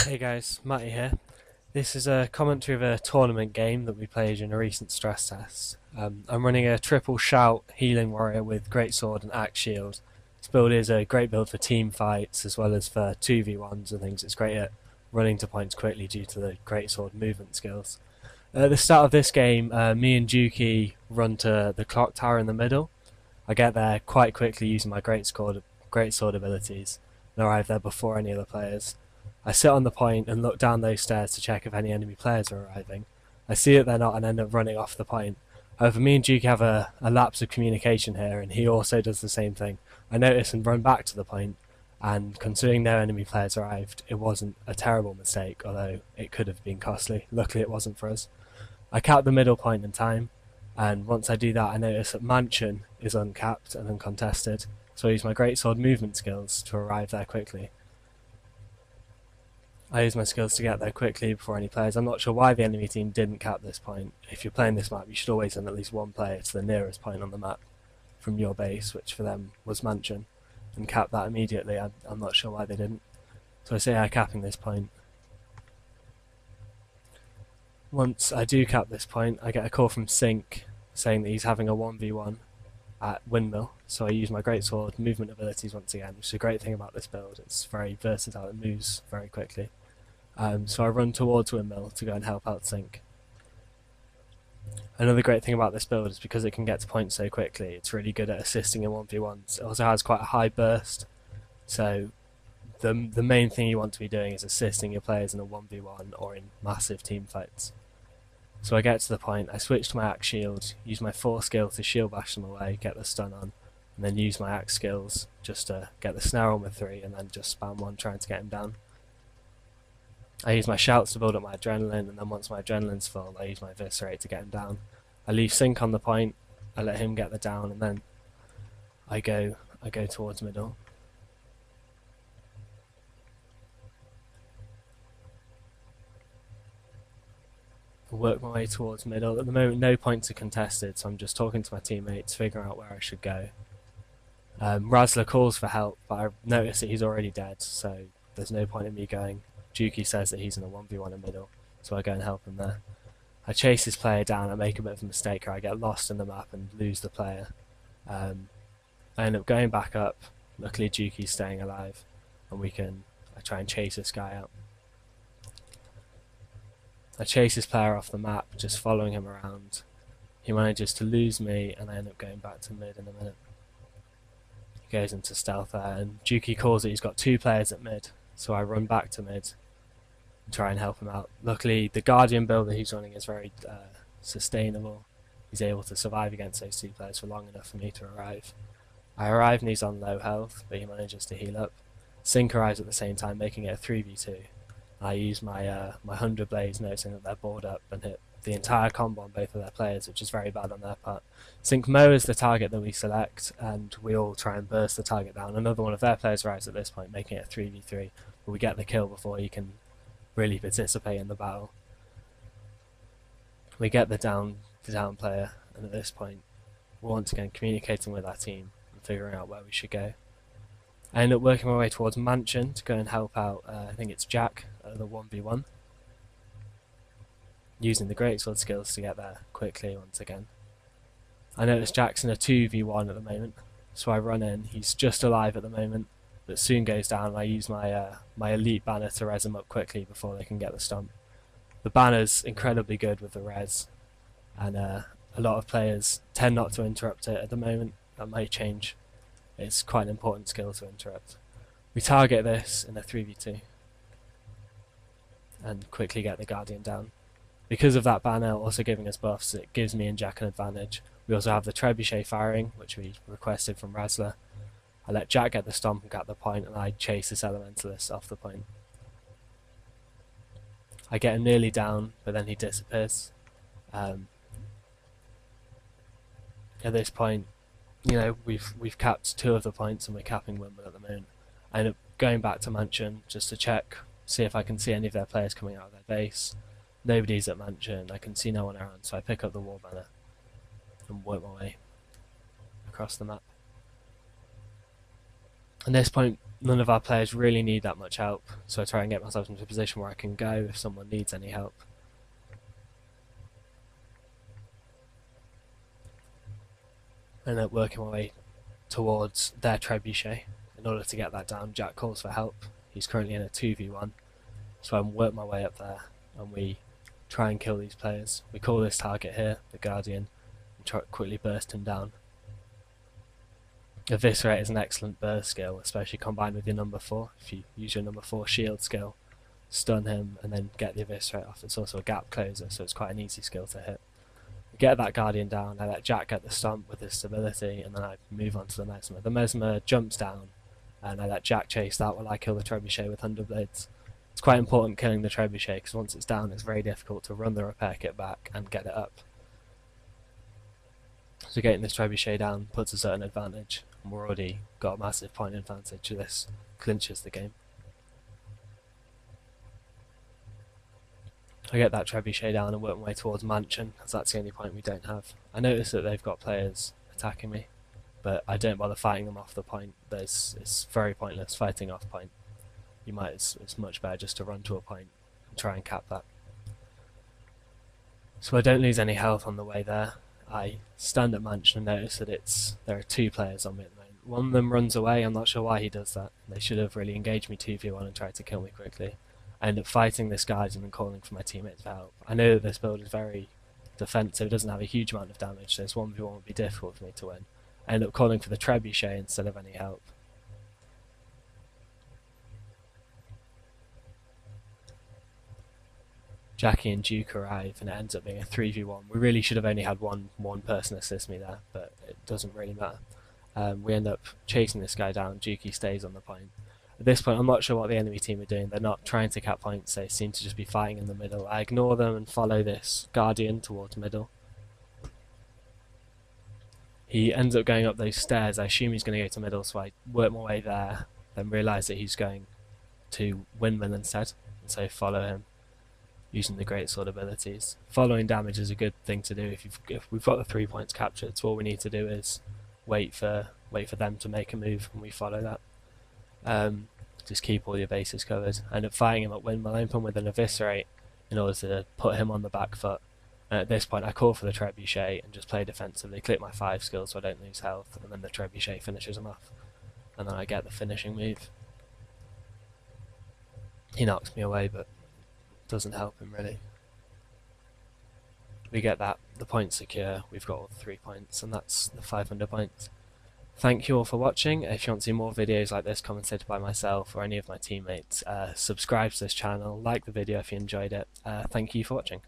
Hey guys, Matty here. This is a commentary of a tournament game that we played in a recent stress test. I'm running a triple shout healing warrior with greatsword and axe shield. This build is a great build for team fights as well as for 2v1s and things. It's great at running to points quickly due to the greatsword movement skills. At the start of this game, me and Juki run to the clock tower in the middle. I get there quite quickly using my greatsword abilities and arrive there before any other players. I sit on the point and look down those stairs to check if any enemy players are arriving. I see that they're not and end up running off the point. However, me and Duke have a lapse of communication here, and he also does the same thing. I notice and run back to the point, and considering no enemy players arrived, it wasn't a terrible mistake, although it could have been costly. Luckily it wasn't for us. I cap the middle point in time, and once I do that I notice that Mansion is uncapped and uncontested, so I use my greatsword movement skills to arrive there quickly. I use my skills to get there quickly before any players. I'm not sure why the enemy team didn't cap this point. If you're playing this map, you should always send at least one player to the nearest point on the map from your base, which for them was Mansion, and cap that immediately. I'm not sure why they didn't. So I say I'm capping this point. Once I do cap this point, I get a call from Sync saying that he's having a 1v1 at Windmill, so I use my greatsword movement abilities once again, which is a great thing about this build. It's very versatile, it moves very quickly. So I run towards Windmill to go and help out Sync. Another great thing about this build is because it can get to points so quickly, it's really good at assisting in 1v1s. It also has quite a high burst, so the main thing you want to be doing is assisting your players in a 1v1 or in massive team fights. So I get to the point, I switch to my axe shield, use my 4 skill to shield bash them away, get the stun on, and then use my axe skills just to get the snare on with 3 and then just spam 1 trying to get him down. I use my shouts to build up my adrenaline, and then once my adrenaline's full I use my eviscerate to get him down. I leave Sync on the point, I let him get the down, and then I go towards middle. Work my way towards middle. At the moment no points are contested, so I'm just talking to my teammates, figuring out where I should go. Razzler calls for help, but I notice that he's already dead, so there's no point in me going. Juki says that he's in a 1v1 in middle, so I go and help him there. I chase this player down, I make a bit of a mistake, or I get lost in the map and lose the player. I end up going back up. Luckily Juki's staying alive, and I try and chase this guy out. I chase this player off the map, just following him around. He manages to lose me, and I end up going back to mid in a minute. He goes into stealth there, and Juki calls it he's got 2 players at mid, so I run back to mid and try and help him out. Luckily, the Guardian build that he's running is very sustainable. He's able to survive against those 2 players for long enough for me to arrive. I arrive and he's on low health, but he manages to heal up. Sync arrives at the same time, making it a 3v2. I use my 100 blades, noticing that they're bored up, and hit the entire combo on both of their players, which is very bad on their part. Sync Mo is the target that we select, and we all try and burst the target down. Another one of their players arrives at this point, making it a 3v3, but we get the kill before he can really participate in the battle. We get the down player, and at this point we're once again communicating with our team and figuring out where we should go. I end up working my way towards Mansion to go and help out, I think it's Jack, the 1v1. Using the greatsword skills to get there quickly once again. I notice Jack's in a 2v1 at the moment, so I run in. He's just alive at the moment, but soon goes down, and I use my elite banner to res him up quickly before they can get the stomp. The banner's incredibly good with the res, and a lot of players tend not to interrupt it at the moment. That might change. It's quite an important skill to interrupt. We target this in a 3v2 and quickly get the Guardian down. Because of that banner also giving us buffs, it gives me and Jack an advantage. We also have the Trebuchet firing, which we requested from Razzler. I let Jack get the stomp and get the point, and I chase this Elementalist off the point. I get him nearly down, but then he disappears. At this point, you know, we've capped 2 of the points, and we're capping Windmill at the moment. I end up going back to Mansion just to check, see if I can see any of their players coming out of their base. Nobody's at Mansion, I can see no one around, so I pick up the war banner and work my way across the map. At this point, none of our players really need that much help, so I try and get myself into a position where I can go if someone needs any help. I end up working my way towards their trebuchet. In order to get that down, Jack calls for help. He's currently in a 2v1, so I work my way up there and we try and kill these players. We call this target here, the Guardian, and try to quickly burst him down. Eviscerate is an excellent burst skill, especially combined with your number 4. If you use your number 4 shield skill, stun him and then get the Eviscerate off. It's also a gap closer, so it's quite an easy skill to hit. We get that Guardian down, I let Jack get the stomp with his stability, and then I move on to the Mesmer. The Mesmer jumps down, and I let Jack chase that while I kill the Trebuchet with 100 Blades. It's quite important killing the Trebuchet, because once it's down it's very difficult to run the repair kit back and get it up. So getting this Trebuchet down puts us at an advantage, and we're already got a massive point advantage, so this clinches the game. I get that Trebuchet down and work my way towards Mansion, as that's the only point we don't have. I notice that they've got players attacking me, but I don't bother fighting them off the point. It's very pointless fighting off point. It's much better just to run to a point and try and cap that. So I don't lose any health on the way there. I stand at Mansion and notice that there are 2 players on me at the moment. One of them runs away. I'm not sure why he does that. They should have really engaged me 2v1 and tried to kill me quickly. I end up fighting this Guardian and calling for my teammates for help. I know that this build is very defensive, it doesn't have a huge amount of damage, so this 1v1 would be difficult for me to win. I end up calling for the Trebuchet instead of any help. Jackie and Duke arrive and it ends up being a 3v1. We really should have only had one person assist me there, but it doesn't really matter. We end up chasing this guy down. Dukey stays on the point. At this point I'm not sure what the enemy team are doing. They're not trying to cap points, they seem to just be fighting in the middle. I ignore them and follow this Guardian towards middle. He ends up going up those stairs. I assume he's going to go to middle, so I work my way there, then realise that he's going to windmill instead, and so follow him using the greatsword abilities. Following damage is a good thing to do if we've got the 3 points captured, so all we need to do is wait for them to make a move and we follow that. Just keep all your bases covered. I end up fighting him at windmill open with an Eviscerate in order to put him on the back foot. And at this point I call for the Trebuchet and just play defensively, click my 5 skills so I don't lose health, and then the Trebuchet finishes him off. And then I get the finishing move. He knocks me away, but doesn't help him really. We get that, the point's secure, we've got all the 3 points, and that's the 500 points. Thank you all for watching. If you want to see more videos like this commentated by myself or any of my teammates, subscribe to this channel, like the video if you enjoyed it. Thank you for watching.